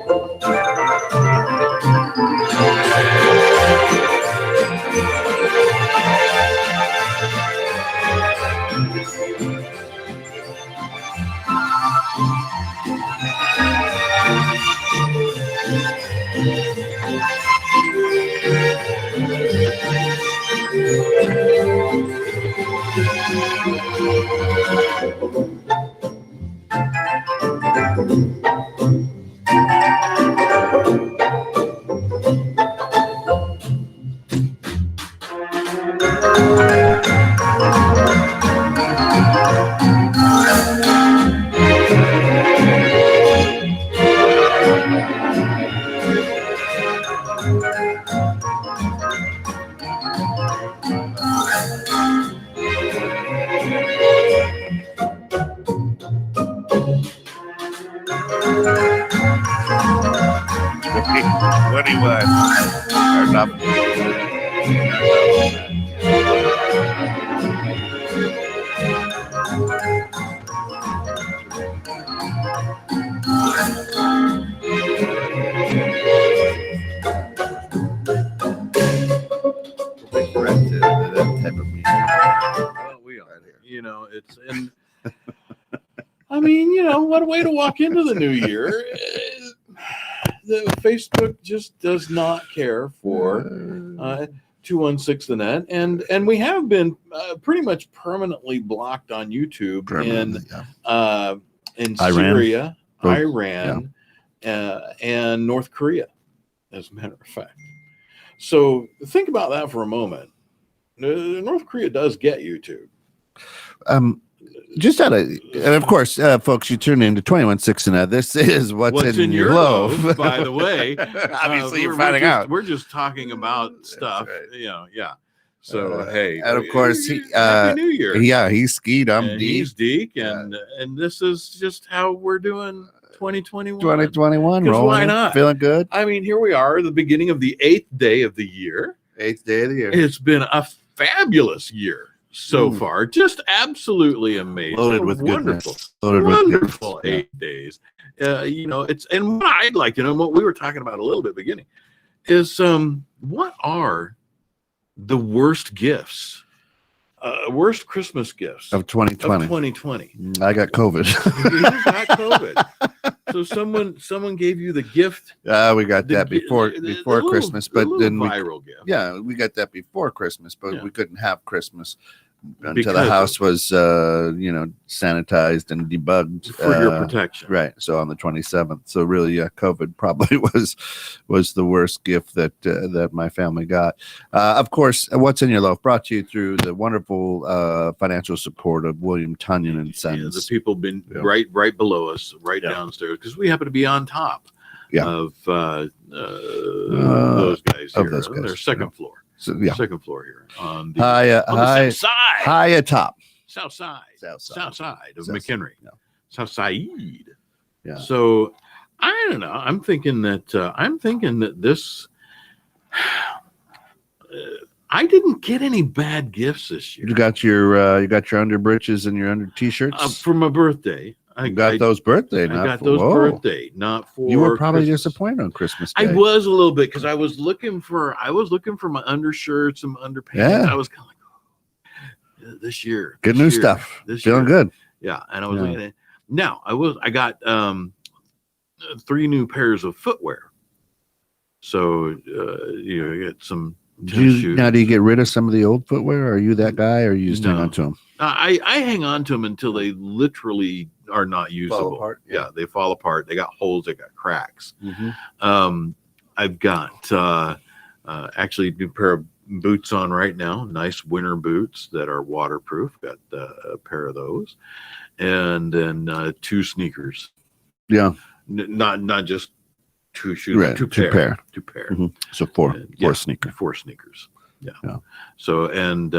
21. Or not. That type of music. Well, we are here. You know, it's and I mean, you know, what a way to walk into the new year. The Facebook just does not care for 216 the net, and we have been pretty much permanently blocked on YouTube in Syria, Iran, and North Korea, as a matter of fact. So think about that for a moment. North Korea does get YouTube. Just out of, and of course, folks, you tune into 2116. This is what's in your loaf. By the way, obviously you're finding out. We're just talking about stuff, right. You know, yeah. So hey, and of course, Happy New Year. Yeah, he's Skeet. I'm Deke. He's Deke, and this is just how we're doing 2021. 2021. Rolling, why not? Feeling good. I mean, here we are, the beginning of the 8th day of the year. 8th day of the year. It's been a fabulous year so far, just absolutely amazing, loaded with wonderful, goodness. Wonderful 8 days. You know, it's, and what I'd like to know, what we were talking about a little bit beginning, is what are the worst gifts, worst Christmas gifts of 2020? 2020. I got COVID. You got COVID. So someone gave you the gift. We got that before Christmas, but then viral gift. Yeah, we got that before Christmas, but we couldn't have Christmas until because the house was sanitized and debugged for your protection. Right. So on the 27th. So really, COVID probably was the worst gift that my family got. Of course, What's in Your Loaf brought to you through the wonderful financial support of William Tunyon and Sons. Yeah, the people been right below us, downstairs, because we happen to be on top of those guys here. Their second floor. So, second floor here on the south side. High atop. South side of south McHenry. Yeah. South side. Yeah. So I don't know. I'm thinking that this. I didn't get any bad gifts this year. You got your under britches and your under t-shirts for my birthday. I got those birthday. Not for. You were probably Christmas. Disappointed on Christmas Day. I was a little bit because I was looking for my undershirts and underpants. Yeah. I was kind of like, this year, good new stuff. Feeling good. Yeah, and I was looking at it. Now I got 3 new pairs of footwear. So you get some. Do you get rid of some of the old footwear? Are you that guy, or you just hang on to them? I hang on to them until they literally are not usable. Fall apart. Yeah, they fall apart. They got holes. They got cracks. Mm-hmm. I've got actually a new pair of boots on right now. Nice winter boots that are waterproof. Got a pair of those, and then 2 sneakers. Yeah, not just 2 shoes. Right. 2 pair. Mm-hmm. So 4 sneakers. 4 sneakers. Yeah. So and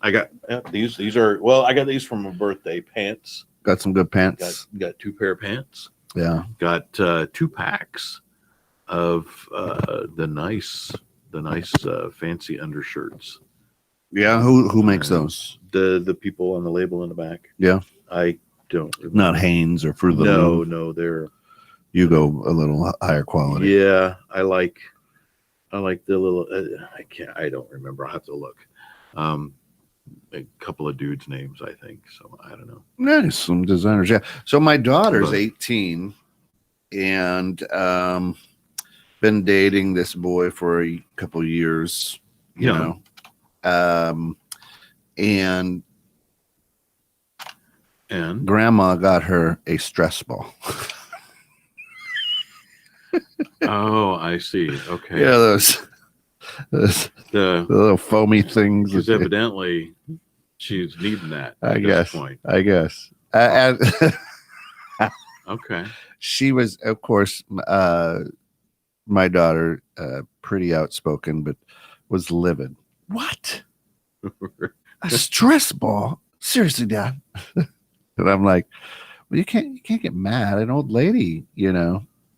I got these. These are I got these from my birthday. Pants. Got some good pants. Got 2 pair of pants. Yeah. Got 2 packs of the nice fancy undershirts. Yeah. Who makes those? The people on the label in the back. Yeah. I don't remember. Not Hanes or Fruit of the Loom. No, they're You go a little higher quality. Yeah, I like the little. I don't remember. I'll have to look. A couple of dudes' names, I think. So I don't know. Nice, some designers. Yeah. So my daughter's But- 18, and been dating this boy for a couple years. You Yeah. know, and And grandma got her a stress ball. oh, I see. Okay. Yeah, those The the little foamy things. because evidently she's needing that I at guess. this point. I guess. And Okay. she was, of course, my daughter, pretty outspoken, but was livid. What? A stress ball? Seriously, Dad? And I'm like, well, you can't get mad. An old lady,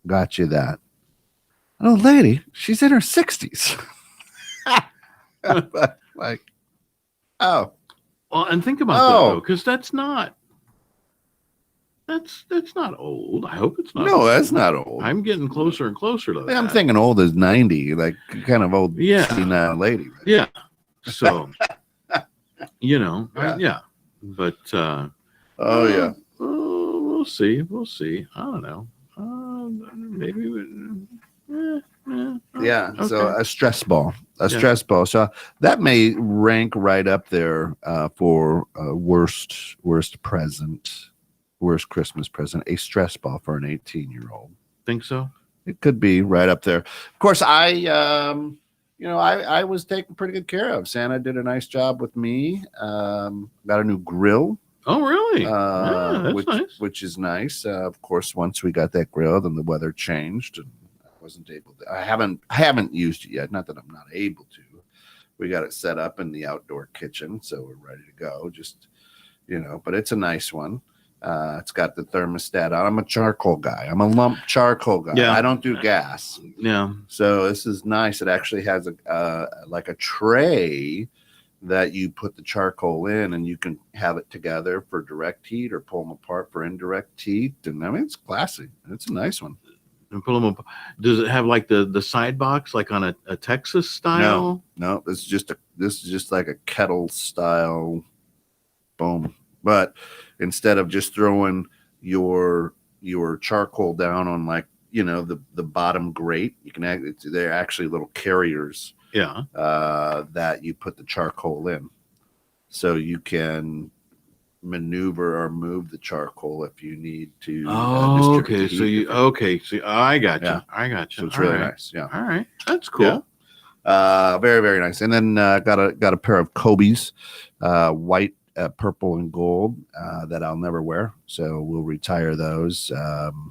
got you that. An old lady, she's in her 60s. Like, oh, Well, and think about that though, because that's not old. I hope it's not. no, old. that's not old. I'm getting closer and closer to that. I'm thinking old as 90, like kind of old, Yeah. senile lady. Right? Yeah. So, Yeah. yeah. But Oh yeah. we'll see. We'll see. I don't know. Maybe. Yeah. Okay. So a stress ball, Yeah. stress ball. So that may rank right up there for worst present, worst Christmas present, a stress ball for an 18-year-old. Think so? It could be right up there. Of course, I was taken pretty good care of. Santa did a nice job with me. Got a new grill. Oh, really? Yeah, that's nice. Which is nice. Of course, once we got that grill, then the weather changed, and I wasn't able to. I haven't used it yet. Not that I'm not able to. We got it set up in the outdoor kitchen, so we're ready to go. Just but it's a nice one. It's got the thermostat on. I'm a charcoal guy. I'm a lump charcoal guy. Yeah. I don't do gas. Yeah. So this is nice. It actually has like a tray that you put the charcoal in, and you can have it together for direct heat or pull them apart for indirect heat. And I mean, it's classy. It's a nice one. And pull them up. Does it have like the side box, like on a Texas style? No, this is just like a kettle style. Boom. But instead of just throwing your charcoal down on like the bottom grate, you can they're actually little carriers. Yeah. That you put the charcoal in, so you can maneuver or move the charcoal if you need to. Oh, okay. So so I got you. Yeah. I got you. So it's All really right. nice. Yeah. All right. That's cool. Yeah. Very, very nice. And then got a pair of Kobe's, white, purple, and gold that I'll never wear. So we'll retire those.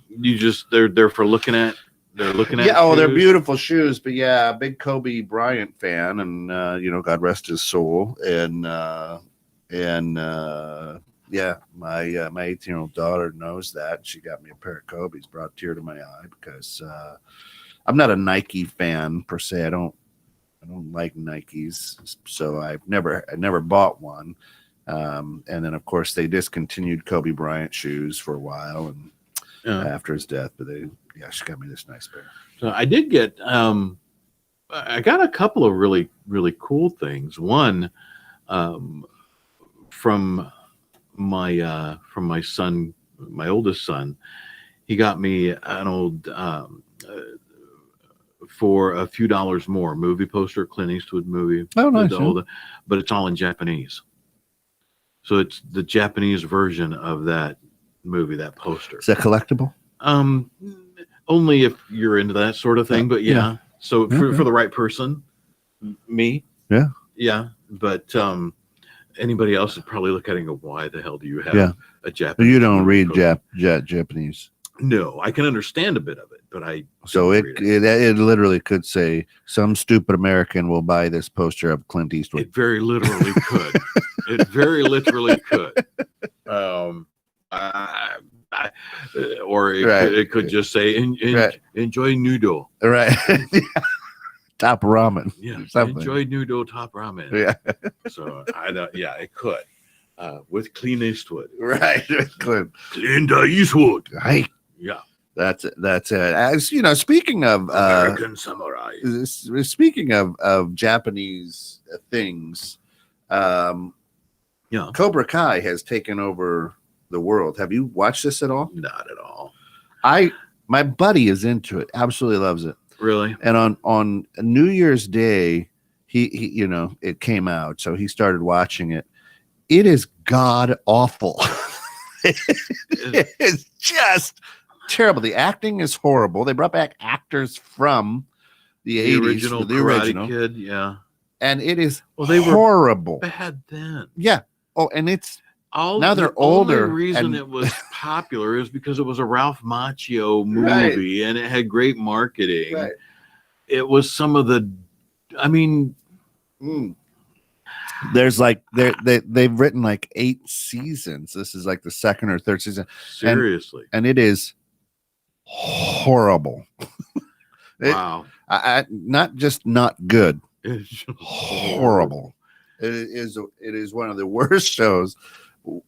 You just they're for looking at. They're looking at. Yeah. Oh, they're shoes? beautiful shoes. But yeah, big Kobe Bryant fan, and God rest his soul. And yeah, my 18-year-old daughter knows that. She got me a pair of Kobe's. Brought a tear to my eye because I'm not a Nike fan per se. I don't like Nikes, so I never bought one. And then of course they discontinued Kobe Bryant shoes for a while, and after his death, but she got me this nice pair. So I did get I got a couple of really, really cool things. One from my son, my oldest son, he got me an old for a few dollars more movie poster, Clint Eastwood movie. Oh, nice. But it's all in Japanese. So it's the Japanese version of that movie, that poster. Is that collectible? Only if you're into that sort of thing, but yeah. Yeah. So for the right person, me. Yeah. Yeah. But anybody else would probably look at it and go, why the hell do you have a Japanese? But you don't read poster? Japanese. No, I can understand a bit of it, but I So don't it read it. it literally could say some stupid American will buy this poster of Clint Eastwood. It very literally could. It very literally could. Or it could just say, enjoy noodle. Right. Top ramen. Yeah, Something. enjoy noodle top ramen. Yeah. So it could. With Clint Eastwood. Right. Clint. Clint Eastwood. Hey. Yeah. That's it. That's it. As you know, speaking of American Samurai. speaking of Japanese things, Yeah, Cobra Kai has taken over the world. Have you watched this at all? not at all. My buddy is into it. Absolutely loves it. Really? And on New Year's Day, he it came out, so he started watching it. It is god awful. It is just terrible. The acting is horrible. They brought back actors from the 80s, original the Karate original, Kid. Yeah. and it is They were horrible. bad then. Yeah. Oh, and it's Now they're the older, only reason and- it was popular is because it was a Ralph Macchio movie and it had great marketing. right. It was some of the, I mean, There's like they've written like 8 seasons. This is like the second or third season, seriously. and it is horrible. Wow. Not just not good, It's just horrible. It is one of the worst shows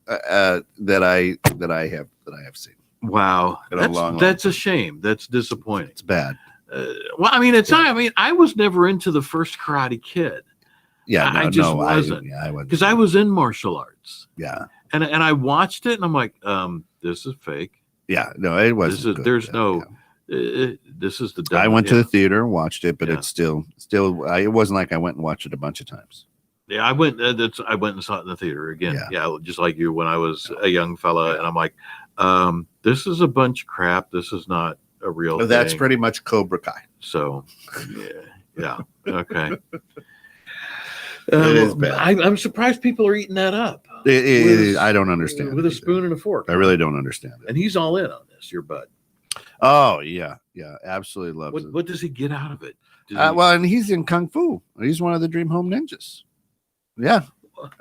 that I have seen. Wow. In a long, That's a shame. That's disappointing. It's bad. Well, I mean, I was never into the first Karate Kid. Yeah, I just wasn't. I wasn't Because I was in martial arts. Yeah, And I watched it and I'm like, this is fake. yeah. No, it wasn't. Good. There's Yeah, no. yeah. This is the. I went to the theater and watched it, but Yeah. it's still. It wasn't like I went and watched it a bunch of times. Yeah, I went. I went and saw it in the theater again. Yeah. Yeah, just like you when I was a young fella, and I'm like, this is a bunch of crap. This is not a real. But that's thing. pretty much Cobra Kai. So, yeah, okay. It is bad. I'm surprised people are eating that up. I don't understand with it a either. spoon and a fork. I really don't understand it. And he's all in on this. Your bud. Oh yeah, absolutely loves it. What does he get out of it? Does he- Well, and he's in Kung Fu. He's one of the Dream Home Ninjas. Yeah,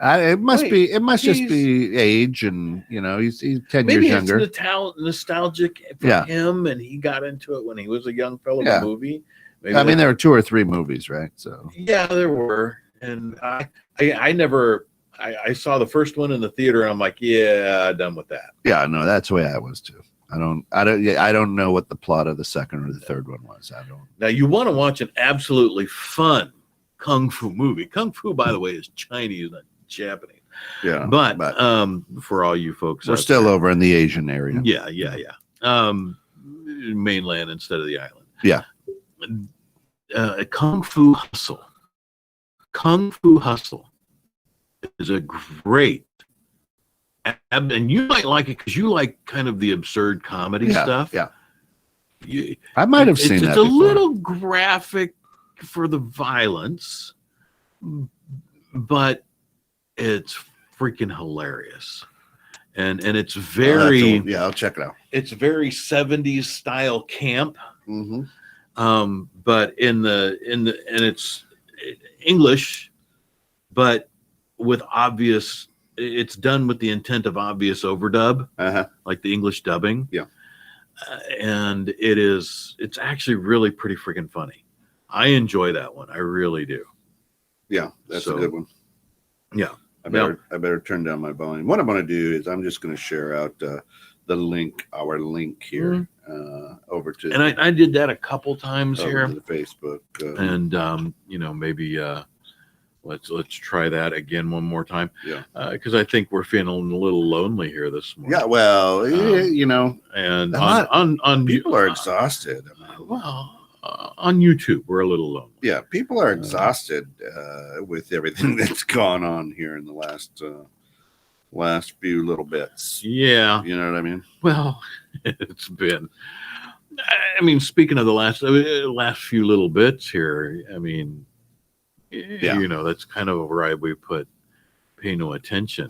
it must Wait, be. It must just he's- be age, and he's 10 Maybe years it's younger. nostalgic for Yeah. him, and he got into it when he was a young fellow in Yeah. the movie. Maybe I mean, there were 2 or 3 movies, right? So yeah, there were, and I never. I saw the first one in the theater, and I'm like, yeah, done with that. yeah, no, that's the way I was too. I don't know what the plot of the second or the third one was. I don't. Now, you want to watch an absolutely fun kung fu movie. Kung fu, by the way, is Chinese, not Japanese. Yeah, But for all you folks, we're out still there, over in the Asian area. yeah. Mainland instead of the island. Yeah. Kung Fu Hustle. Kung Fu Hustle is a great, and you might like it because you like kind of the absurd comedy stuff. Yeah, You- I might have seen it's that. a before. little graphic for the violence, but it's freaking hilarious, and it's very I'll check it out. it's very 70s style camp, Mm-hmm. but in it's English, but with obvious. It's done with the intent of obvious overdub, like the English dubbing. Yeah. And it's actually really pretty freaking funny. I enjoy that one. I really do. Yeah, that's a So, good one. Yeah. I better turn down my volume. What I'm going to do is I'm just going to share out our link here over to. And I did that a couple times over here. to the Facebook. And maybe let's try that again one more time. Yeah. Because I think we're feeling a little lonely here this morning. Yeah, well, And a lot- on people are exhausted. I mean, on YouTube, we're a little lonely. yeah, people are exhausted with everything that's gone on here in the last few little bits. Yeah. You know what I mean? Well, it's been. I mean, speaking of the last few little bits here, I mean, that's kind of where we pay no attention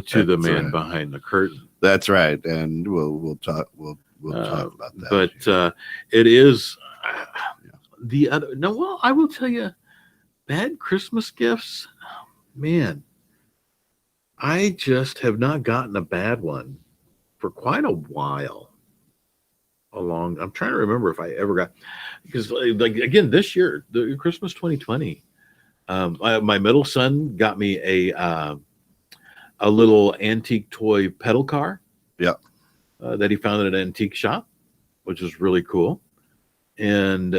to the man right. behind the curtain. That's right, and we'll talk. We'll talk about that. But it is the other. No, well, I will tell you, bad Christmas gifts, man. I just have not gotten a bad one for quite a while. I'm trying to remember if I ever got, because like again this year, the Christmas 2020, my middle son got me a little antique toy pedal car. Yeah. that he found at an antique shop, which was really cool. And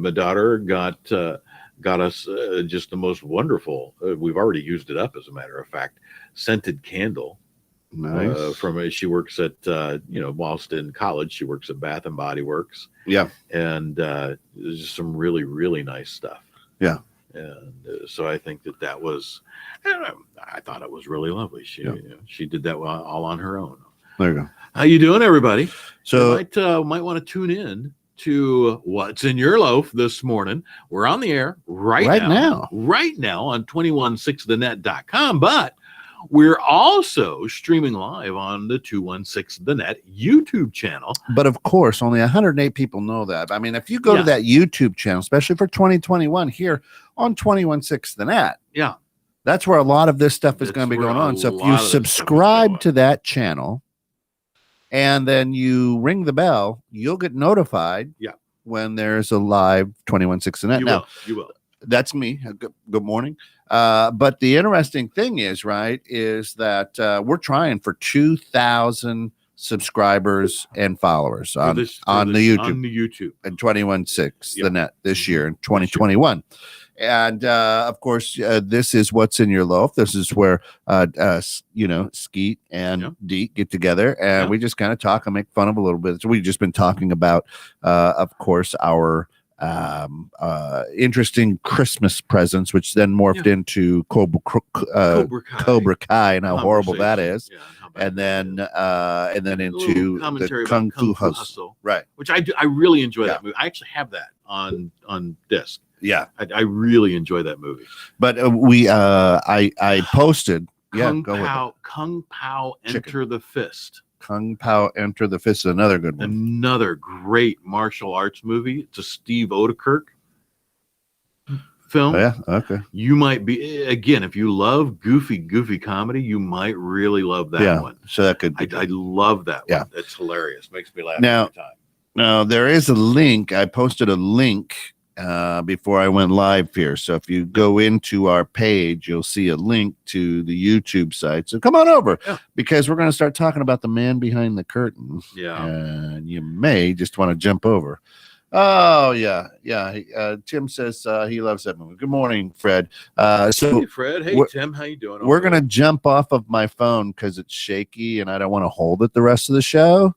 my daughter got us just the most wonderful. We've already used it up, as a matter of fact, scented candle. Nice. From she works at whilst in college, she works at Bath and Body Works. Yeah. And there's just some really, really nice stuff. Yeah. And so I think that was, I thought it was really lovely. She did that all on her own. There you go. How you doing, everybody? So you might want to tune in to What's in Your Loaf this morning. We're on the air right now on 216thenet.com, but we're also streaming live on the 216 The Net YouTube channel. But of course, only 108 people know that. I mean, if you go to that YouTube channel, especially for 2021 here on 216 The Net, that's where a lot of this stuff is going to be going on. So if you subscribe to that channel and then you ring the bell, you'll get notified when there's a live 216 The Net. You will. That's me. Good morning. But the interesting thing is that we're trying for 2,000 subscribers and followers on the YouTube and 216 The Net this year in 2021. And of course, this is What's in Your Loaf. This is where Skeet and Deke get together and we just kind of talk and make fun of a little bit. So we've just been talking about, of course, our interesting Christmas presents, which then morphed into Cobra Kai and how horrible that is, and then into the Kung Fu Hustle, right? Which I really enjoy that movie. I actually have that on disc. Yeah, I really enjoy that movie. But I posted Kung Pao Enter the Fist. Kung Pao Enter the Fist is another good one. Another great martial arts movie. It's a Steve Odekirk film. Oh, yeah, okay. You might be, again, if you love goofy comedy, you might really love that one. So that could be I love that one. It's hilarious. Makes me laugh every time. Now, there is a link. I posted a link before I went live here. So if you go into our page, you'll see a link to the YouTube site. So come on over because we're going to start talking about the man behind the curtain. Yeah. And you may just want to jump over. Oh, yeah. Tim says he loves that movie. Good morning, Fred. Hey, Fred. Hey, Tim. How you doing? We're going to jump off of my phone because it's shaky and I don't want to hold it the rest of the show.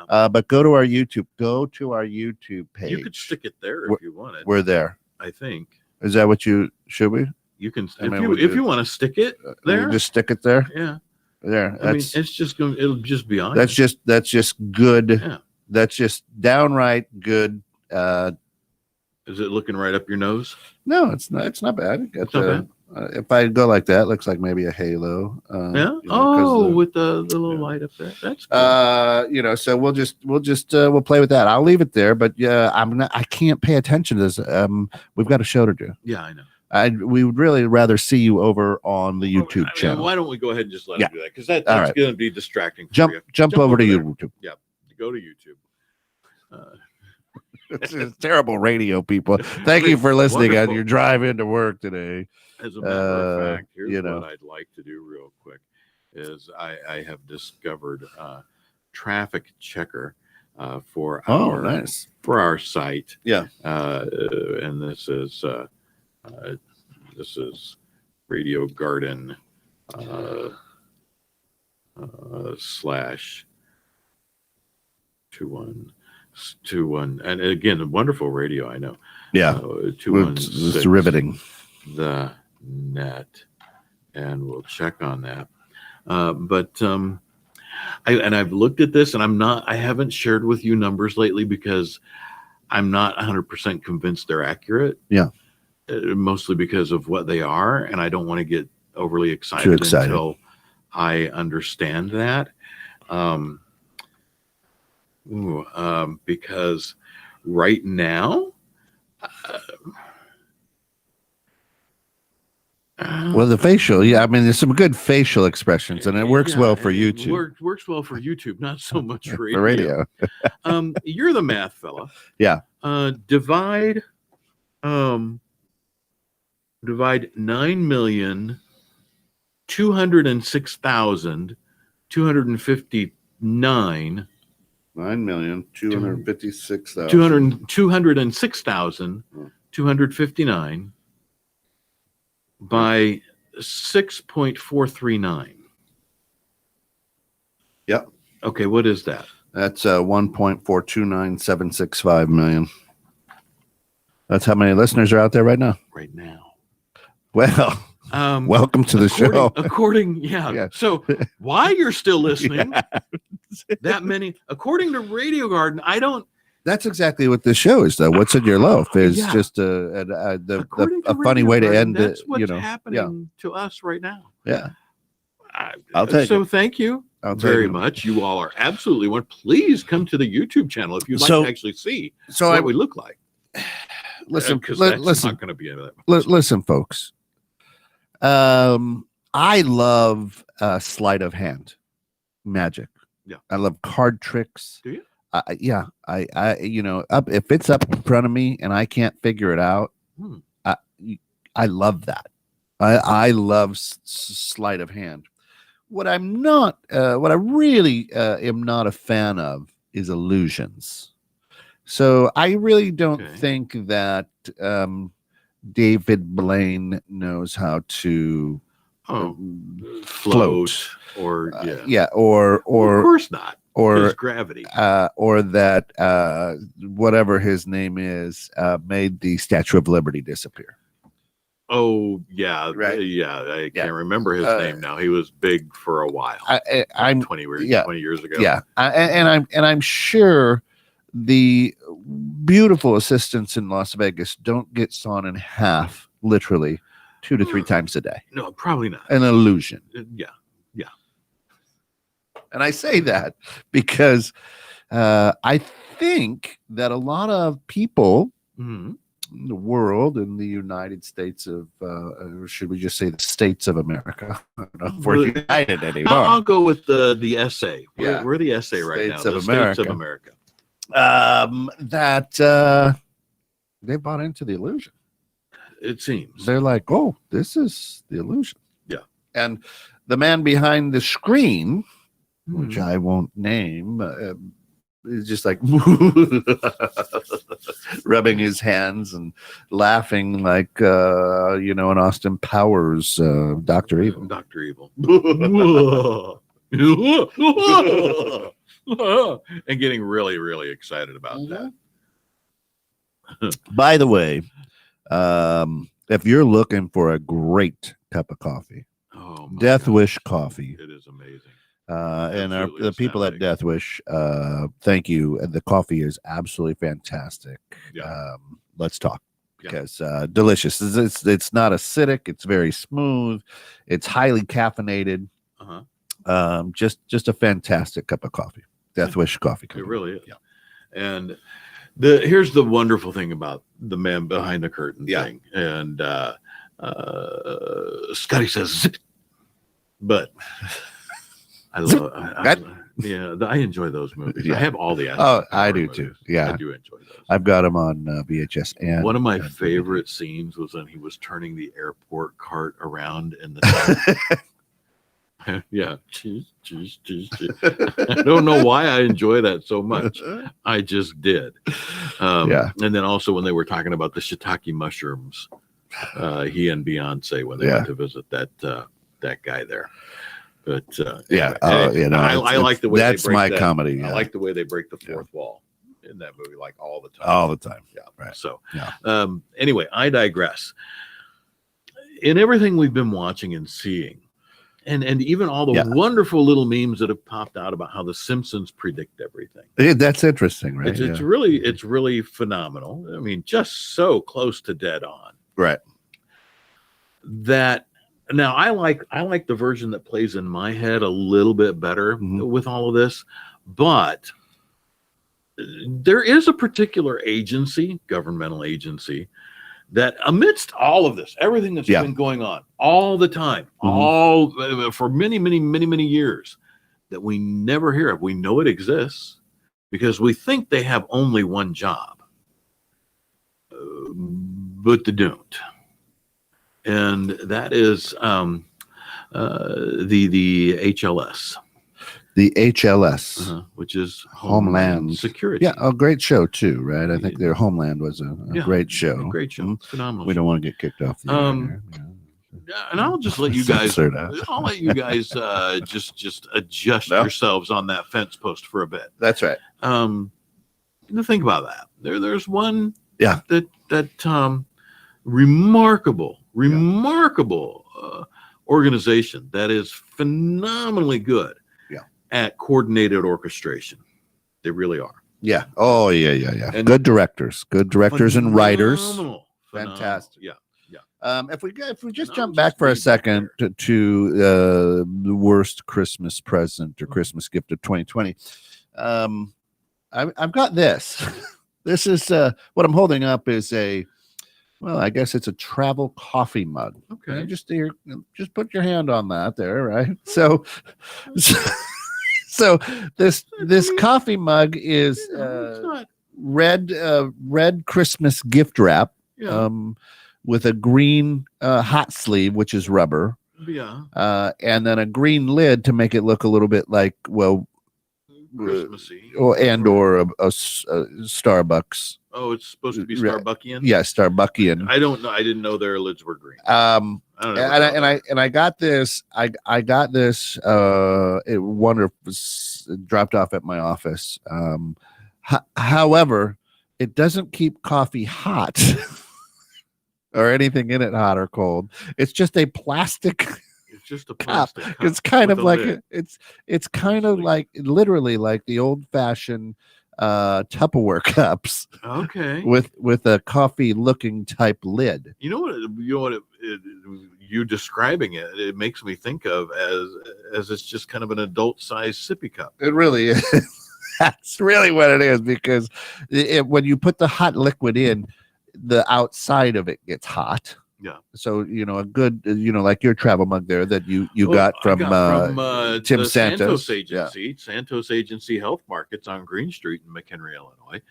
Yeah. But go to our YouTube. Go to our YouTube page. You could stick it there if you wanted. We're there. I think. Is that what should we? You can if you want to stick it there. Just stick it there. Yeah. There. I mean, it's just going. It'll just be on. That's just good. Yeah. That's just downright good. Is it looking right up your nose? No, it's not. It's not bad. It's not bad. If I go like that, it looks like maybe a halo. With the little light up there. That's cool. So we'll play with that. I'll leave it there, but I can't pay attention to this. We've got a show to do. Yeah, I know. We would really rather see you over on the YouTube channel. Why don't we go ahead and just let him do that? Because that's going to be distracting. Jump over to YouTube. Yeah, go to YouTube. It's terrible radio, people. Thank you for listening on your drive into work today. As a matter of fact, here's what I'd like to do real quick is I have discovered traffic checker for our site. Yeah. And this is Radio Garden /21, and again, a wonderful radio. I know. Yeah. 216. It's riveting. The net, and we'll check on that. But I've looked at this, and I haven't shared with you numbers lately because I'm not 100% convinced they're accurate. Yeah. Mostly because of what they are, and I don't want to get overly excited. Too excited until I understand that. Because right now. Well, the facial, I mean, there's some good facial expressions, and it works well for YouTube. Works well for YouTube, not so much for radio. You're the math fella. Yeah. Divide 9,206,259 9,256,000. 206,259 by 6.439. Yep. Okay, what is that? That's 1.429765 million. That's how many listeners are out there right now. Right now. Well, welcome to the show. Yeah. So why you're still listening? That many, according to Radio Garden, I don't. That's exactly what this show is, though. What's in your loaf is just a funny way to end. That's what's happening to us right now. Yeah, I'll take it. So thank you very much. You all are absolutely one. Please come to the YouTube channel if you'd like to actually see what we look like. Listen, because that's not going to be that much. Listen, folks. I love sleight of hand magic. Yeah, I love card tricks. Do you? Yeah, I if it's up in front of me and I can't figure it out, I love that. I love sleight of hand. What I really am not a fan of is illusions. So I really don't think that David Blaine knows how to float or of course not. Or gravity, or that whatever his name is made the Statue of Liberty disappear. Oh yeah, right. Yeah, I can't remember his name now. He was big for a while. I'm 20 years ago. Yeah, I'm sure the beautiful assistants in Las Vegas don't get sawn in half, literally, 2 to 3 times a day. No, probably not. An illusion. Yeah. And I say that because I think that a lot of people in the world, in the United States of, or should we just say the States of America? I don't know if we're united anymore. I'll go with the essay. We're the essay right now. States of America. That they bought into the illusion. It seems. They're like, oh, this is the illusion. Yeah. And the man behind the screen, which I won't name, is just like rubbing his hands and laughing like, an Austin Powers Dr. Evil. Dr. Evil. And getting really, really excited about that. By the way, if you're looking for a great cup of coffee, Death Wish Coffee. It is amazing. And the people at Death Wish, thank you. The coffee is absolutely fantastic. Yeah. Let's talk because delicious. It's not acidic. It's very smooth. It's highly caffeinated. Just a fantastic cup of coffee. Death Wish Coffee Company. It really is. Yeah. And here's the wonderful thing about the man behind the curtain thing. And Scotty says, zip it. But I enjoy those movies. Yeah. I have all the. I do too. Yeah, I do enjoy those. I've got them on VHS. And one of my favorite scenes was when he was turning the airport cart around in the. Yeah, cheese. I don't know why I enjoy that so much. I just did. And then also when they were talking about the shiitake mushrooms, he and Beyonce when they went to visit that guy there. But I like the way that's they break my that. comedy. Yeah. I like the way they break the fourth wall in that movie, like all the time. All the time. Yeah. Right. So, anyway, I digress. In everything we've been watching and seeing, and even all the wonderful little memes that have popped out about how the Simpsons predict everything. That's interesting, right? It's really phenomenal. I mean, just so close to dead on. Right. That now I like the version that plays in my head a little bit better with all of this, but there is a particular agency, governmental agency, that amidst all of this, everything that's been going on all the time, all for many years, that we never hear of. We know it exists because we think they have only one job, but they don't. And that is the HLS. The HLS. which is Homeland Security. Yeah, a great show too, right? I think their Homeland was a great show. A great show. Mhm. Phenomenal. We don't want to get kicked off the air. Yeah, and I'll just let you guys. Censor that. I'll let you guys just adjust yourselves on that fence post for a bit. That's right. Think about that. There's one. Yeah. That remarkable organization that is phenomenally good. At coordinated orchestration. They really are. Yeah. Oh yeah. And good directors and writers. Fantastic. Yeah. If we just jump back for a second to the worst Christmas present or Christmas gift of 2020, I've got this. This is what I'm holding up is I guess it's a travel coffee mug. Okay. Just put your hand on that there, right? So this coffee mug is red Christmas gift wrap. Yeah. With a green hot sleeve, which is rubber. Yeah. And then a green lid to make it look a little bit like, Christmassy. Or a Starbucks. Oh, it's supposed to be Starbuckian? Yeah, Starbuckian. I don't know. I didn't know their lids were green. I don't know. And I got this. I got this. It was dropped off at my office. However, it doesn't keep coffee hot. Or anything in it hot or cold. It's just a plastic. It's just a plastic cup. It's kind of like it's kind of like literally like the old-fashioned Tupperware cups. Okay. With a coffee looking type lid. You know what you describing it makes me think of as it's just kind of an adult-sized sippy cup. It really is. That's really what it is, because when you put the hot liquid in, the outside of it gets hot. Yeah. So a good like your travel mug there that you got from Tim Santos Agency, Santos Agency Health Markets on Green Street in McHenry, Illinois.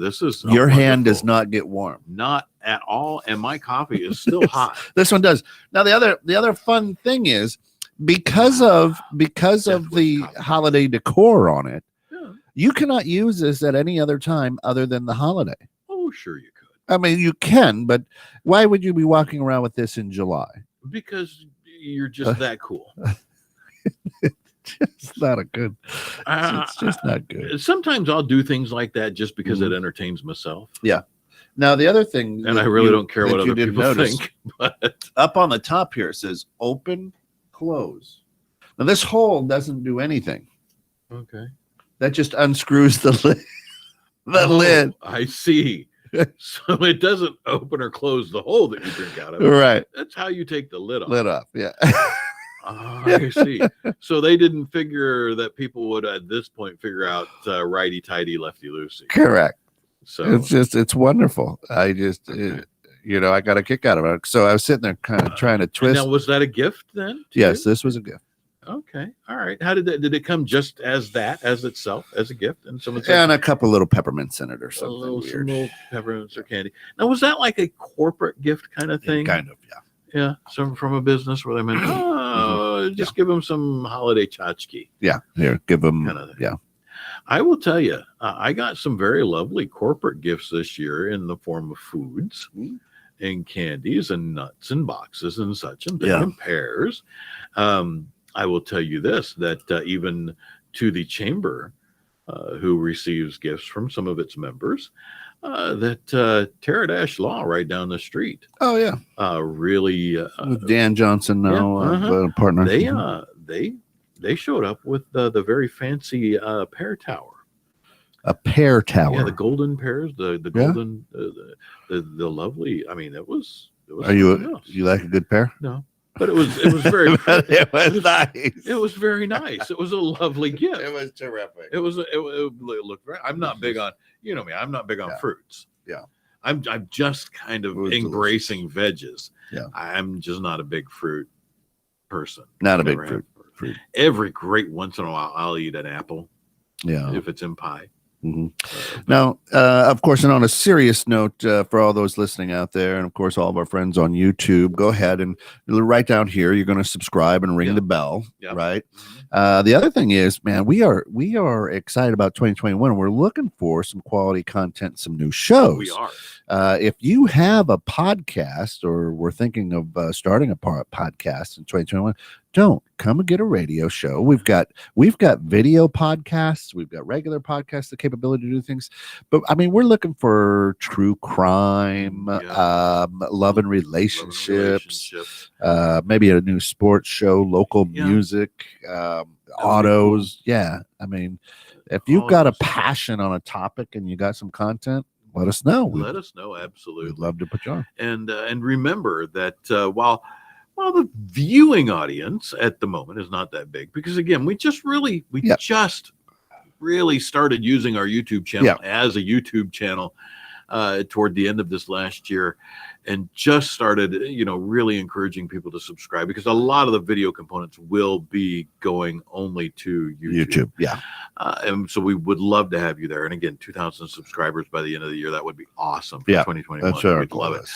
This is your hand does not get warm, not at all, and my coffee is still hot. This one does. Now the other fun thing is because of the holiday decor on it, you cannot use this at any other time other than the holiday. Oh, sure you could. I mean, you can, but why would you be walking around with this in July? Because you're just that cool. It's not a good. It's just not good. Sometimes I'll do things like that just because it entertains myself. Yeah. Now the other thing, and I really don't care what other people think. But up on the top here it says "open, close." Now this hole doesn't do anything. Okay. That just unscrews the lid. Lid. I see. So it doesn't open or close the hole that you drink out of. Right. That's how you take the lid off. Lid off. Yeah. I see. So they didn't figure that people would at this point figure out righty tighty, lefty loosey. Correct. So it's wonderful. I just I got a kick out of it. So I was sitting there kind of trying to twist. Now, was that a gift then? Yes, this was a gift. Okay. All right. How did it come just as itself, as a gift? And someone said, and a couple little peppermints in it or something weird. Some little peppermints or candy. Now, was that like a corporate gift kind of thing? Kind of, yeah. Yeah. Some from a business where they meant, just give them some holiday tchotchke. Yeah. Here, give them. Kind of thing. Yeah. I will tell you, I got some very lovely corporate gifts this year in the form of foods and candies and nuts and boxes and such and different pairs. I will tell you this, that even to the chamber, who receives gifts from some of its members, that Terradash Law right down the street. Oh yeah, really. With Dan Johnson now, partner. They showed up with the very fancy pear tower. A pear tower. Yeah, the golden pears, the golden, the lovely. I mean, it was. Are you like a good pear? No. But it was very it was nice. It was very nice. It was a lovely gift. It was terrific. It looked very. I'm not big on me. I'm not big on fruits. Yeah. I'm just kind of embracing veggies. Yeah. I'm just not a big fruit person. Not a big fruit. Every great once in a while I'll eat an apple. Yeah. If it's in pie. Now, of course, and on a serious note, for all those listening out there, and of course, all of our friends on YouTube, go ahead and right down here, you're going to subscribe and ring the bell, right? The other thing is, man, we are excited about 2021. We're looking for some quality content, some new shows. We are. If you have a podcast, or we're thinking of starting a podcast in 2021, don't come and get a radio show. We've got video podcasts, we've got regular podcasts, the capability to do things, but I mean, we're looking for true crime, love and relationships, maybe a new sports show, local music, autos. Cool. I mean, if you've got a passion on a topic and you got some content, let us know. Let us know. Absolutely. We'd love to put you on. And remember that while the viewing audience at the moment is not that big, because again, we just really started using our YouTube channel as a YouTube channel toward the end of this last year, and just started, really encouraging people to subscribe, because a lot of the video components will be going only to YouTube. And so we would love to have you there. And again, 2,000 subscribers by the end of the year, that would be awesome for 2021. That's our We'd goal. Love it.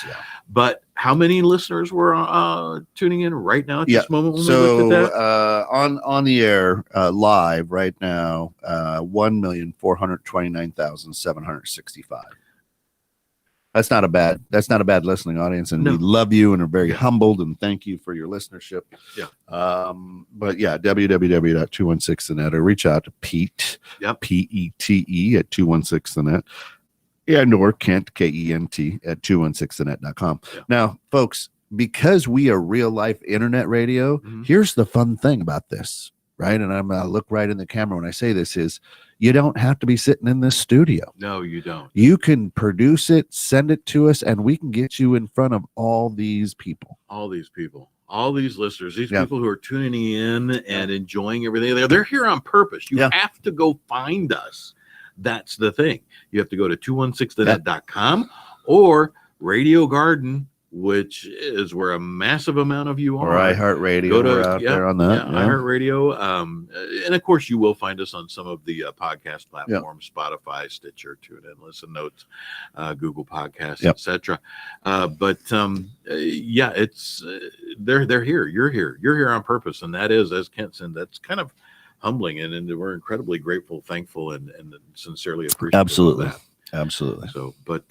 But how many listeners were tuning in right now at this moment when we looked at that? On the air live right now, 1,429,765. That's not a bad listening audience, and we love you and are very humbled, and thank you for your listenership. But www.216thenet, or reach out to Pete, Pete at 216thenet, and or Kent, Kent at 216thenet.com. Now, folks, because we are real life internet radio, here's the fun thing about this, right? And I'm look right in the camera when I say this is, you don't have to be sitting in this studio. No, you don't. You can produce it, send it to us, and we can get you in front of all these people. All these listeners, these people who are tuning in and enjoying everything. They're here on purpose. You have to go find us. That's the thing. You have to go to 216thenet.com or Radio Garden, which is where a massive amount of you are. Or iHeartRadio. Go to, we're out there on that. iHeartRadio. And of course, you will find us on some of the podcast platforms, Spotify, Stitcher, TuneIn, Listen Notes, Google Podcasts, etc. It's they're here. You're here. You're here on purpose, and that is, as Kent said, that's kind of humbling, and we're incredibly grateful, thankful, and sincerely appreciative. Absolutely. So, but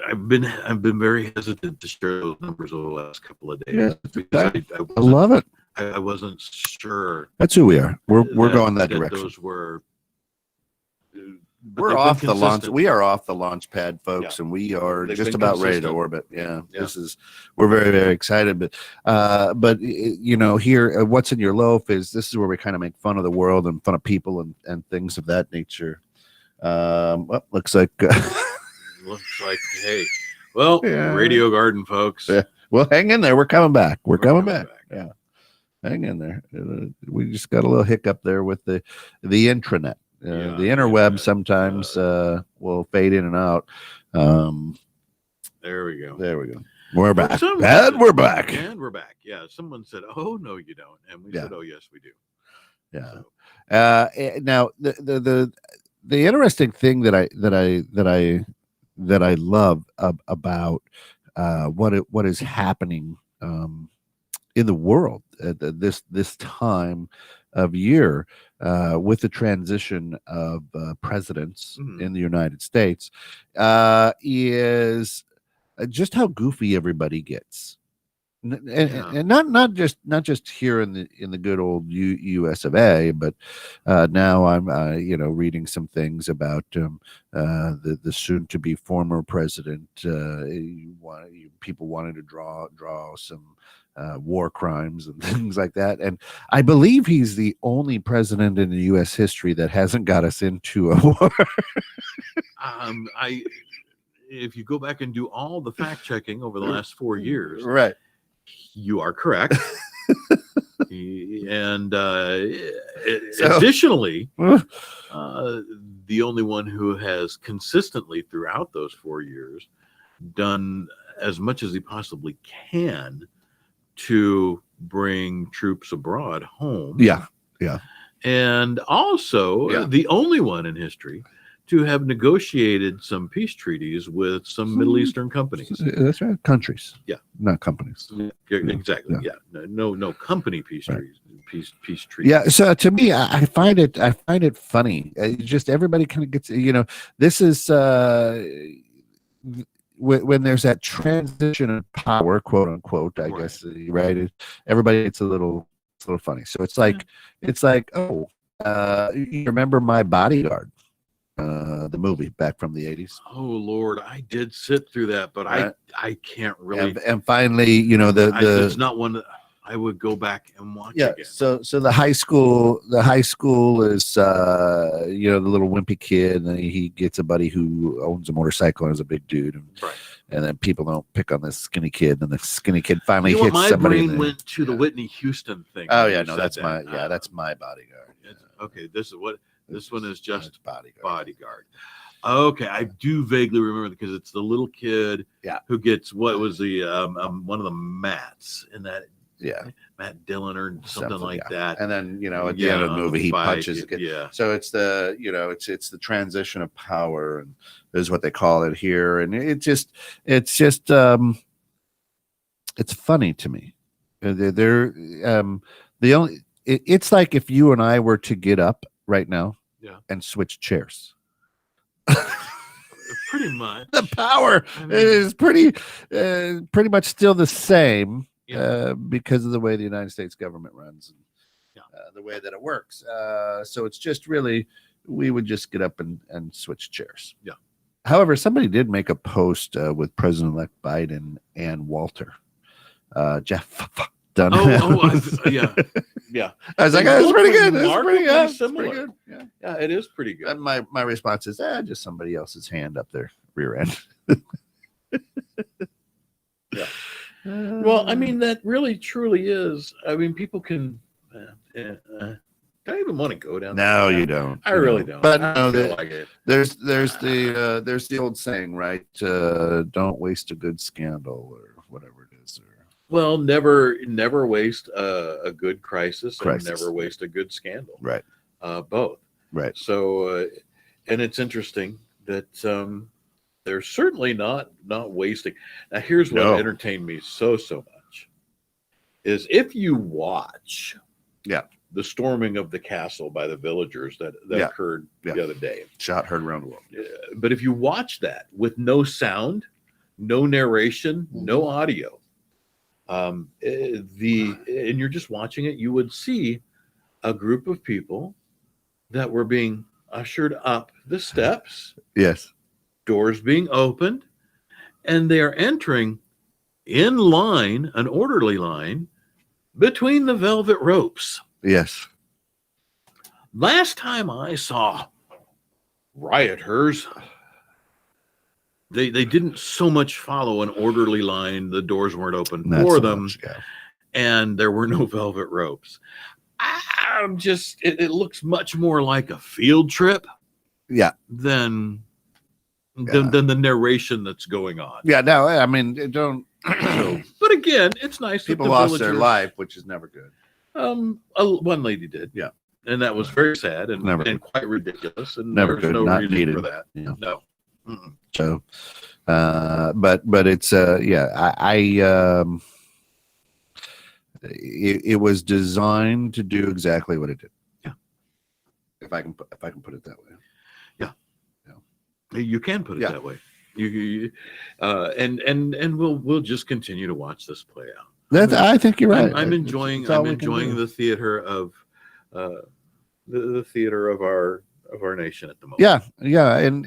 I've been very hesitant to share those numbers over the last couple of days. I love it. I wasn't sure. That's who we are. We're going that direction. Those were. We're off the launch. We are off the launch pad, folks, and we are just about ready to orbit. We're very, very excited. But here, what's in your loaf this is where we kind of make fun of the world and fun of people and things of that nature. Looks like. Hey, Radio Garden, folks. Well, hang in there. We're coming back. We're coming back. Hang in there. We just got a little hiccup there with the intranet. The interweb sometimes will fade in and out. There we go. We're back. We're back. Yeah. Someone said, "Oh no, you don't," and we said, "Oh yes, we do." Yeah. Now the interesting thing that I love about what is happening in the world at this time of year with the transition of presidents in the United States is just how goofy everybody gets. And not just here in the good old U.S. of A., but now I'm reading some things about the soon to be former president. People wanted to draw some war crimes and things like that, and I believe he's the only president in the U.S. history that hasn't got us into a war. If you go back and do all the fact checking over the last 4 years, right. You are correct. And additionally, the only one who has consistently throughout those 4 years done as much as he possibly can to bring troops abroad home. and also Yeah. the only one in history to have negotiated some peace treaties with some Middle Eastern companies. That's right. Countries. Yeah. Not companies. Yeah, exactly. Yeah. Yeah. No company peace Right. treaties. Peace treaties. Yeah. So to me, I find it funny. Just everybody kind of gets, this is when there's that transition of power, quote unquote, I Right. guess, right? Everybody gets it's a little funny. So it's like, oh, you remember My Bodyguard, the movie back from the 80s? Oh Lord, I did sit through that, but Right. I can't really. And finally, it's not one that I would go back and watch again. So the high school is the little wimpy kid, and he gets a buddy who owns a motorcycle and is a big dude, and then people don't pick on this skinny kid, and the skinny kid finally hits my somebody. brain went to the Whitney Houston thing. Oh when yeah, you no, said that's that. that's My Bodyguard. Okay, this one is just Bodyguard. Bodyguard. Okay, I do vaguely remember because it's the little kid who gets what was the one of the Matts in that. Yeah, Matt Dillon or something like that. And then at the end of the movie, he punches. Yeah. So it's the it's the transition of power, and is what they call it here. And it's just it's funny to me. They're the only. It's like if you and I were to get up right now, and switch chairs. Pretty much. The power is pretty much still the same. Because of the way the United States government runs, and the way that it works. So it's just really, we would just get up and switch chairs. Yeah. However, somebody did make a post with President-elect Biden and Walter. Jeff Dunham. Yeah. Yeah. I was like, that's pretty good. That's pretty good. Similar. Yeah, it is pretty good. And my response is, just somebody else's hand up their rear end. Yeah. Well, I mean, that really truly is. I mean, people can. Do I even want to go down? No, you don't. I really don't. But I feel like it. There's the old saying, right? Don't waste a good scandal or whatever it is. Well, never waste a good crisis. And never waste a good scandal. Right. Both. Right. So, and it's interesting that they're certainly not wasting. Now, here's what entertained me so much is if you watch the storming of the castle by the villagers that occurred the other day. Shot heard around the world. But if you watch that with no sound, no narration, no audio, and you're just watching it, you would see a group of people that were being ushered up the steps. Yes. Doors being opened, and they are entering in line, an orderly line, between the velvet ropes. Yes. Last time I saw rioters, they didn't so much follow an orderly line. The doors weren't open for them, and there were no velvet ropes. It looks much more like a field trip. Yeah. Than the narration that's going on. Yeah, no, I mean, don't. But again, it's nice. People lost their life, which is never good. One lady did. Yeah. And that was very sad and quite ridiculous. And never there's good. no Not reason needed for that. Yeah. No. So, but it's it was designed to do exactly what it did. Yeah. If I can put it that way. You can put it that way. And we'll just continue to watch this play out. I think you're right. I'm enjoying the theater of the theater of our nation at the moment. Yeah, and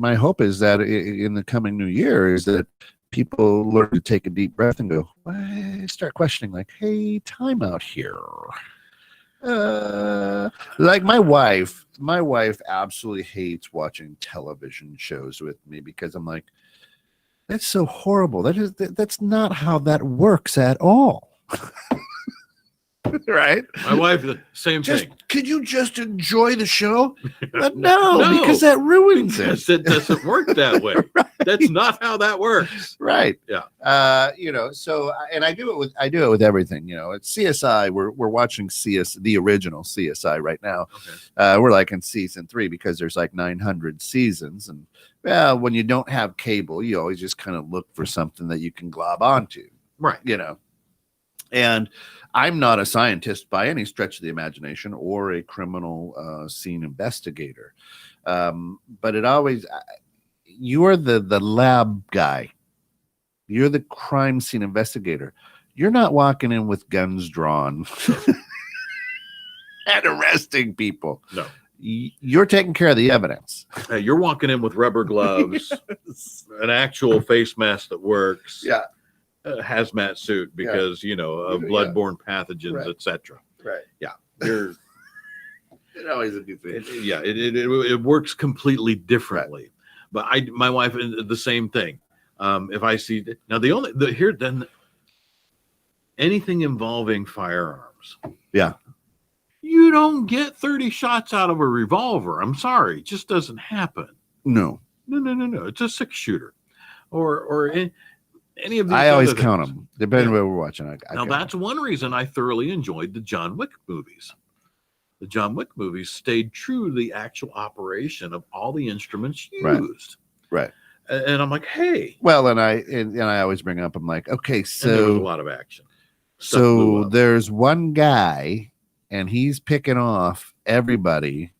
my hope is that in the coming new year is that people learn to take a deep breath and go, start questioning, like, hey, time out here. Like my wife absolutely hates watching television shows with me because I'm like, that's so horrible. That's not how that works at all. Right? My wife, the same thing. Could you just enjoy the show? But No, because that ruins because it. it doesn't work that way. Right. That's not how that works. Right. Yeah. So and I do it with everything. At CSI, we're watching the original CSI right now. Okay. We're like in season 3 because there's like 900 seasons, and when you don't have cable, you always just kind of look for something that you can glob onto. Right. And I'm not a scientist by any stretch of the imagination or a criminal scene investigator. But it always, you're the lab guy. You're the crime scene investigator. You're not walking in with guns drawn and arresting people. No. You're taking care of the evidence. Hey, you're walking in with rubber gloves, an actual face mask that works. Yeah. A hazmat suit because of bloodborne pathogens, Right. etc. Right. Yeah, you're. It always a good thing. It works completely differently. Right. But my wife the same thing. If I see now then anything involving firearms. Yeah. You don't get 30 shots out of a revolver. I'm sorry, it just doesn't happen. No. It's a 6-shooter, or any of these. I always count them, depending on what we're watching. Now that's one reason I thoroughly enjoyed the John Wick movies. The John Wick movies stayed true to the actual operation of all the instruments used. Right. And I'm like, hey. Well, and I always bring up, I'm like, okay, so and there was a lot of action. So there's one guy, and he's picking off everybody,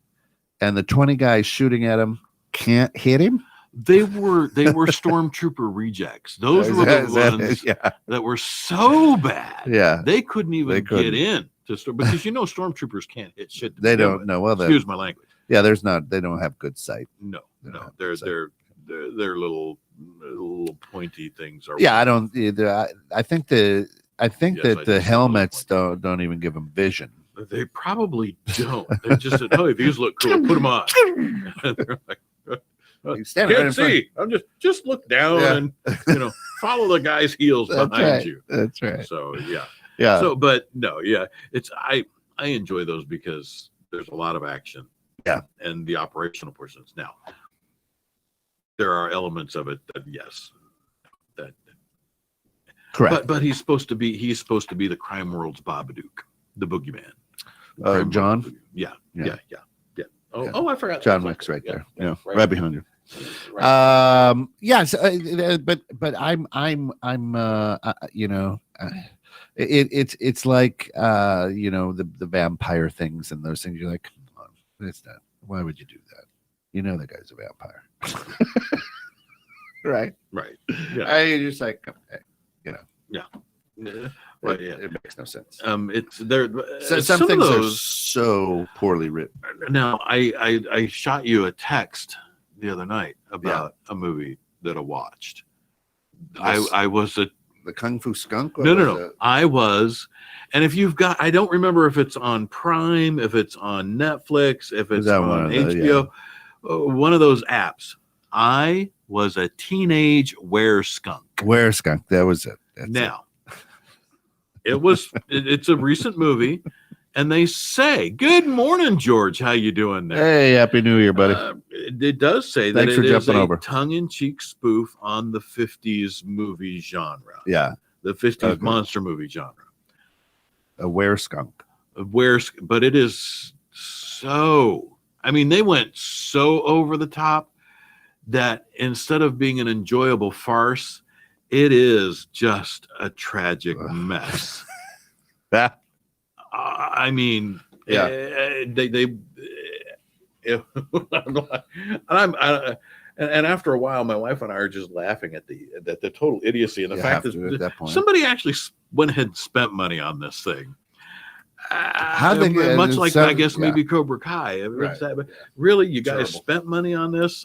and the 20 guys shooting at him can't hit him. They were stormtrooper rejects. Those were the ones that were so bad. Yeah, they couldn't even get in because stormtroopers can't hit shit. They don't know. Well, excuse my language. Yeah, they don't have good sight. No, they're little pointy things. I don't either. I think that the helmets don't even give them vision. They probably don't. They just said, "Oh, these look cool. Put them on." And they're like, can't see. I'm just look down and follow the guy's heels behind you. That's right. So yeah. So, but no, it's I enjoy those because there's a lot of action. Yeah, and the operational portions. Now, there are elements of it that correct. But he's supposed to be the crime world's Babadook, the boogeyman. John. Yeah. Oh, I forgot. John Wick's right there. Yeah, right behind you. Right. Yes, but I'm it's like the vampire things and those things. You're like, come on, it's not. Why would you do that? The guy's a vampire. Right. Yeah. You're just like, okay, Yeah. It makes no sense. It's there. Some things are so poorly written. Now, I shot you a text the other night about a movie that I watched. I was the Kung Fu Skunk. No. I was, and if you've got, I don't remember if it's on Prime, if it's on Netflix, if it's on HBO, one of those apps. I was a teenage were-skunk. Were-skunk. That was it. Now. It's a recent movie, and they say, "Good morning, George. How you doing there?" Hey, happy New Year, buddy. It does say Thanks that for it is jumping a over. tongue-in-cheek spoof on the 50s movie genre. Yeah, the 50s monster movie genre. A were-skunk. But it is so. I mean, they went so over the top that instead of being an enjoyable farce, it is just a tragic mess. I mean, they and after a while, my wife and I are just laughing at the total idiocy and the fact that somebody actually went ahead and spent money on this thing. Much like I guess maybe Cobra Kai. Right. But really, you guys spent money on this?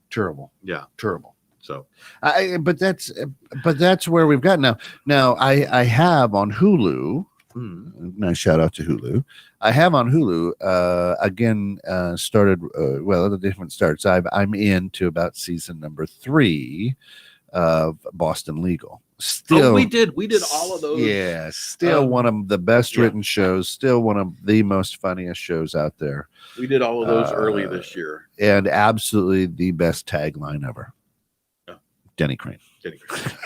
Terrible. Yeah, terrible. So, but that's where we've got now. Now I have on Hulu. Nice shout out to Hulu. I have on Hulu again. Started the different starts. I'm into about season number 3 of Boston Legal. Still, we did all of those. Yeah, still one of the best written shows. Still one of the most funniest shows out there. We did all of those early this year, and absolutely the best tagline ever. Yeah. Denny Crane. Denny Crane.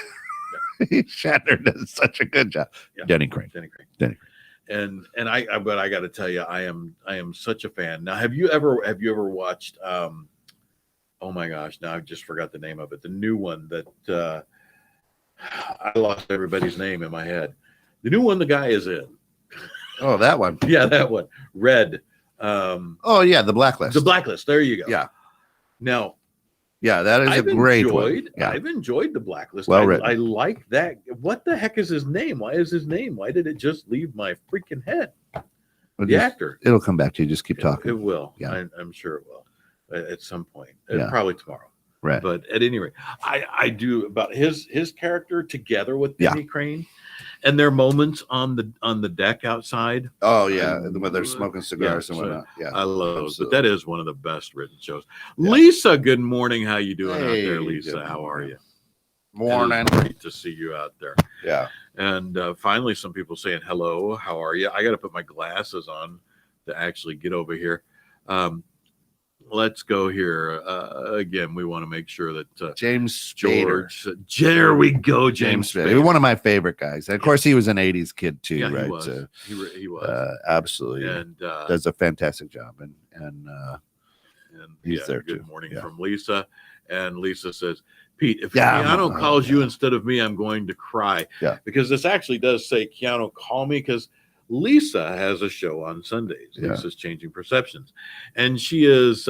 Shatner does such a good job. Yeah. Denny Crane. Denny Crane. Denny Crane. And I but I got to tell you, I am such a fan. Now, have you ever watched? Oh my gosh, now I just forgot the name of it. The new one that I lost everybody's name in my head. The new one the guy is in. Oh, that one. Yeah, that one. Red. Oh yeah, The Blacklist. The Blacklist. There you go. Yeah. Now, yeah, that is a great one. Yeah. I've enjoyed The Blacklist. Well written. I like that. What the heck is his name? Why is his name? Why did it just leave my freaking head? The actor. It'll come back to you. Just keep talking. It will. Yeah. I'm sure it will at some point. Yeah. Probably tomorrow. Right. But at any rate, I do about his character together with Denny Crane and their moments on the deck outside. Oh yeah, when they're smoking cigars and whatnot. Yeah, I love those. But that is one of the best written shows. Yeah. Lisa, good morning. How you doing out there, Lisa? How are you? Morning. Great to see you out there. Yeah. And finally, some people saying hello. How are you? I got to put my glasses on to actually get over here. Let's go here. Again, we want to make sure that James George. There we go, James Spader. One of my favorite guys. And of course, he was an 80s kid too, Yeah, right? he was. So, he was. Absolutely. And does a fantastic job. And he's there too. Good morning from Lisa. And Lisa says, Pete, if Keanu calls you instead of me, I'm going to cry. Yeah. Because this actually does say, Keanu, call me, because Lisa has a show on Sundays. Yeah. Lisa's Changing Perceptions. And she is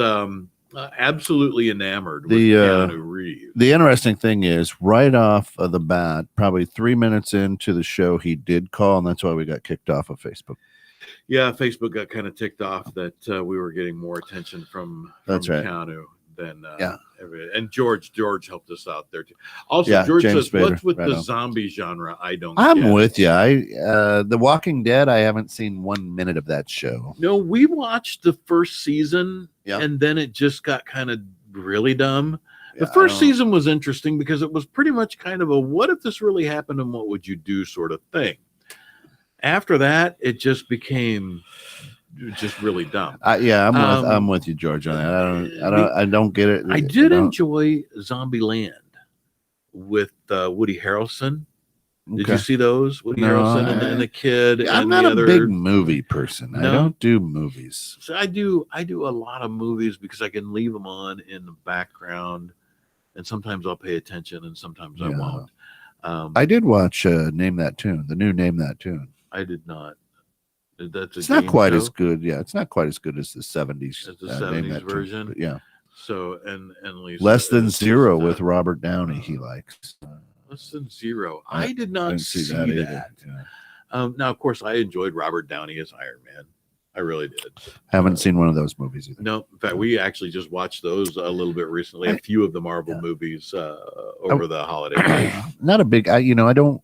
absolutely enamored with Keanu Reeves. The interesting thing is, right off of the bat, probably 3 minutes into the show, he did call, and that's why we got kicked off of Facebook. Yeah, Facebook got kind of ticked off that we were getting more attention from Keanu than and George helped us out there too. Also, George James says, Spader, "What's with the zombie genre? I'm get. with you. The Walking Dead. I haven't seen 1 minute of that show. No, we watched the first season, and then it just got kind of really dumb. The first season was interesting because it was pretty much kind of a "what if this really happened and what would you do" sort of thing. After that, it just became just really dumb. I'm with you, George, on that. I don't get it. I did enjoy Zombieland with Woody Harrelson. Did you see those? Woody Harrelson and the kid. I'm not a big movie person. I don't do movies. So I do a lot of movies because I can leave them on in the background, and sometimes I'll pay attention, and sometimes I won't. I did watch Name That Tune. The new Name That Tune. I did not. It's not quite as good. Yeah, it's not quite as good as the 70s. As the 70s version. Tune, yeah. So and Lisa, Less Than Zero with Robert Downey. He likes. Less Than Zero. I did not see that. Yeah. Now, of course, I enjoyed Robert Downey as Iron Man. I really did. Haven't seen one of those movies either. No, in fact, we actually just watched those a little bit recently. A few of the Marvel movies over the holiday. Not a big. I don't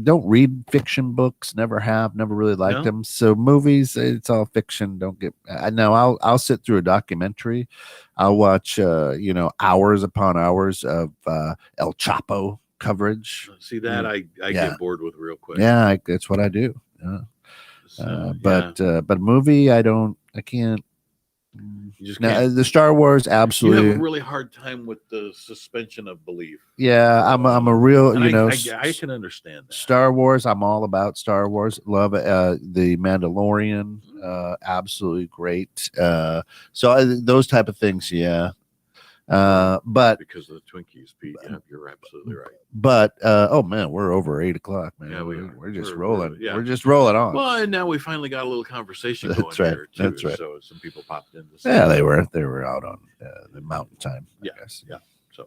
don't read fiction books. Never have. Never really liked them. So movies, it's all fiction. Don't get. I know. I'll sit through a documentary. I'll watch. Hours upon hours of El Chapo coverage. See that I get bored with real quick. Yeah, that's what I do. Yeah. But movie, I can't. You just can't. The Star Wars, absolutely. You have a really hard time with the suspension of belief. Yeah, I'm a real, I can understand that. Star Wars, I'm all about Star Wars. Love the Mandalorian, absolutely great. So those type of things, yeah. But because of the Twinkies, Pete, you're absolutely right. But oh man, we're over 8 o'clock, man. Yeah, we're just rolling. We're just rolling on. Well, and now we finally got a little conversation going here too. That's right. So some people popped in. They were out on the mountain time. I guess. Yeah. So,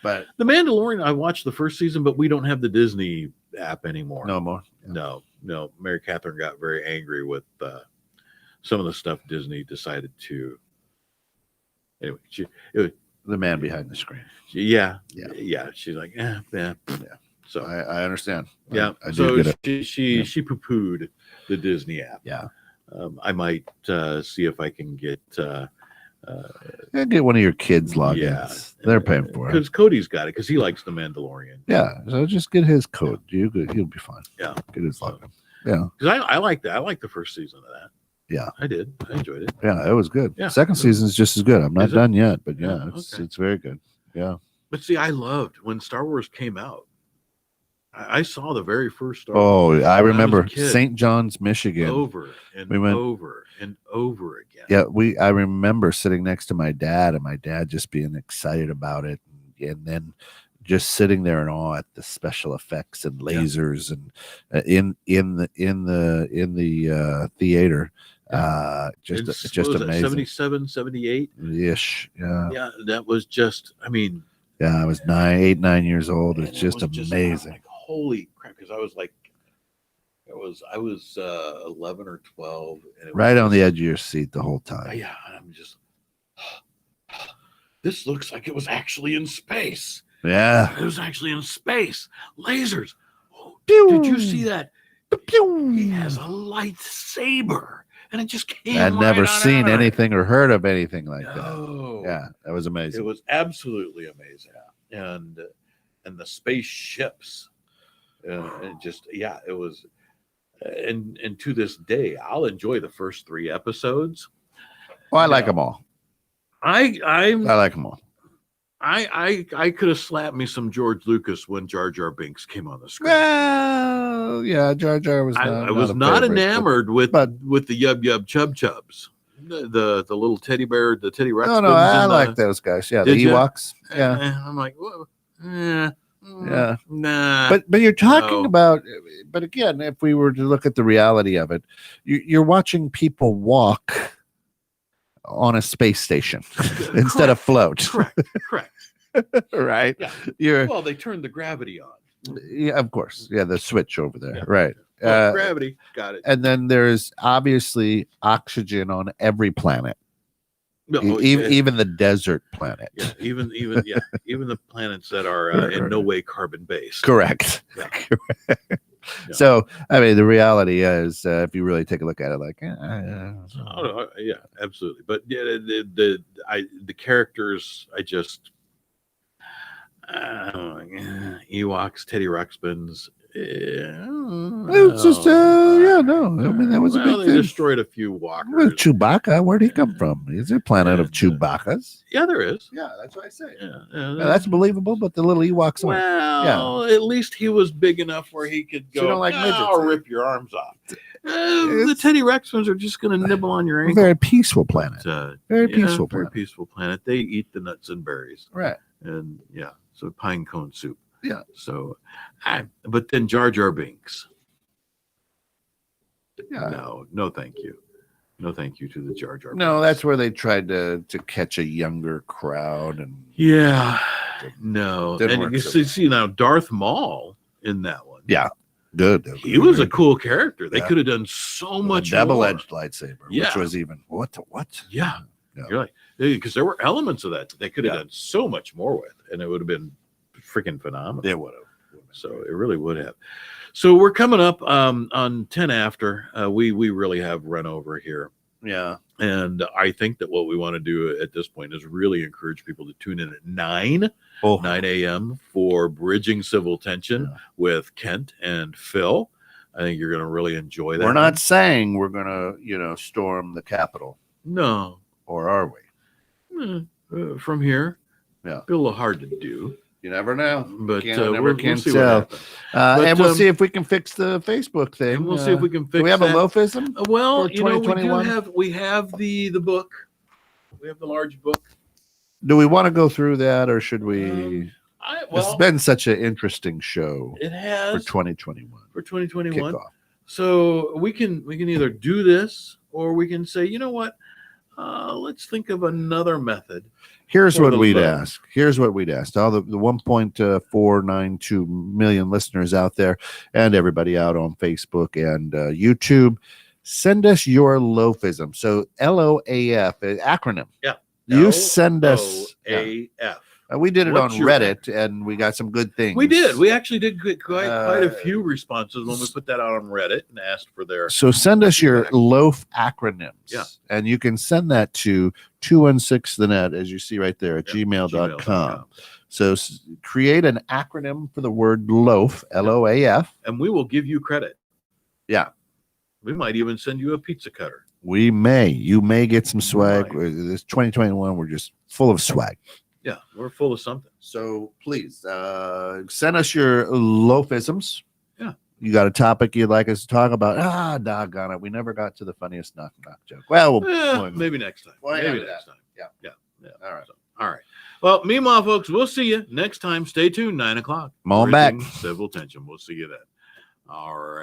but the Mandalorian, I watched the first season, but we don't have the Disney app anymore. No more. No. Mary Catherine got very angry with some of the stuff Disney decided to. Anyway, the man behind the screen. Yeah. She's like, yeah. So I understand. Yeah. I do get it. She poo-pooed the Disney app. Yeah. I might see if I can get Yeah, get one of your kids logins. Yeah. They're paying for it. Because Cody's got it because he likes the Mandalorian. Yeah, so just get his code. You'll be fine. Yeah, get his login. Yeah, because I like that. I like the first season of that. Yeah, I did. I enjoyed it. Yeah, it was good. Yeah, second season is just as good. I'm not done yet, but yeah, okay. it's very good. Yeah. But see, I loved when Star Wars came out. I saw the very first Star Wars. I remember I St. John's, Michigan. Over and over and over again. Yeah, I remember sitting next to my dad, and my dad just being excited about it, and then just sitting there in awe at the special effects and lasers and in the theater. It's just amazing. 77, 78 ish. Yeah, that was just. I mean. Yeah, I was 9 years old. It's just amazing. Like, holy crap! Because I was 11 or 12, and right on the edge of your seat the whole time. Yeah, I'm just. This looks like it was actually in space. Yeah, it was actually in space. Lasers. Oh, did you see that? He has a lightsaber. And it just came. I'd never seen anything or heard of anything like that. Yeah, that was amazing. It was absolutely amazing. And the spaceships, and just it was. And to this day, I'll enjoy the first 3 episodes. Well, I like them all. I like them all. I could have slapped me some George Lucas when Jar Jar Binks came on the screen. Well, yeah, Jar Jar was. I was not enamored with the Yub Yub Chub Chubs, the little teddy bear, the Teddy Rex. No, I like those guys. Yeah, the Ewoks. Yeah, I'm like, yeah, nah. But you're talking about. But again, if we were to look at the reality of it, you're watching people walk on a space station instead of float. Correct. Right. Yeah. Well, they turned the gravity on. Yeah, of course. Yeah, the switch over there. Yeah. Right. Gravity. Got it. And then there's obviously oxygen on every planet. No, even the desert planet. Yeah, even the planets that are in no way carbon based. Correct. Yeah. Correct. Yeah. So, I mean, the reality is, if you really take a look at it, like, yeah, absolutely. But yeah, the characters, I just, Ewoks, Teddy Ruxpins. It's just, I mean, that was a big thing. They destroyed a few walkers. Well, Chewbacca, where'd he come from? Is there a planet of Chewbaccas? Yeah, there is. Yeah, that's what I say. Yeah, that's believable, but the little Ewoks aren't. Well, at least he was big enough where he could go, so you don't like midgets, I'll rip your arms off. The Teddy Ruxpins are just going to nibble on your ankle. Very peaceful planet. Very peaceful planet. They eat the nuts and berries. Right. And so pine cone soup. Yeah. So, but then Jar Jar Binks. Yeah. No, thank you. No, thank you to the Jar Jar. No, that's where they tried to catch a younger crowd, and and you see now Darth Maul in that one. Yeah, good. He was a cool character. They could have done so much double-edged lightsaber, which was even what? Yeah, you're like, because there were elements of that they could have done so much more with, and it would have been freaking phenomenal. It would have. So it really would have. So we're coming up on 10 after. We really have run over here. Yeah. And I think that what we want to do at this point is really encourage people to tune in at 9 a.m. for Bridging Civil Tension with Kent and Phil. I think you're going to really enjoy that. We're not saying we're going to, storm the Capitol. No. Or are we? From here. Yeah. Be a little hard to do. You never know, but we'll tell. And we'll see if we can fix the Facebook thing. And we'll see if we can fix. Do we have a Loafism? Well, we have the book. We have the large book. Do we want to go through that, or should we? It's been such an interesting show. It has for 2021. For 2021. So we can either do this, or we can say, you know what? Let's think of another method. Here's what we'd ask. All the 1.492 million listeners out there, and everybody out on Facebook and YouTube, send us your Loafism. So LOAF, acronym. Yeah. You send us LOAF. We did it on Reddit, and we got some good things. We did. We actually did get quite a few responses when we put that out on Reddit and asked for their. So send us your Loaf acronyms. Yeah. And you can send that to 216 the net, as you see right there at Yep, gmail.com. So create an acronym for the word loaf, LOAF. And we will give you credit. Yeah. We might even send you a pizza cutter. You may get some swag. Right. This 2021, we're just full of swag. Yeah, we're full of something. So please send us your loafisms. Yeah. You got a topic you'd like us to talk about? Doggone it. We never got to the funniest knock joke. Well, maybe next time. Maybe next time. Yeah. All right. All right. Well, meanwhile, folks, we'll see you next time. Stay tuned, 9 o'clock. Come on back. Civil tension. We'll see you then. All right.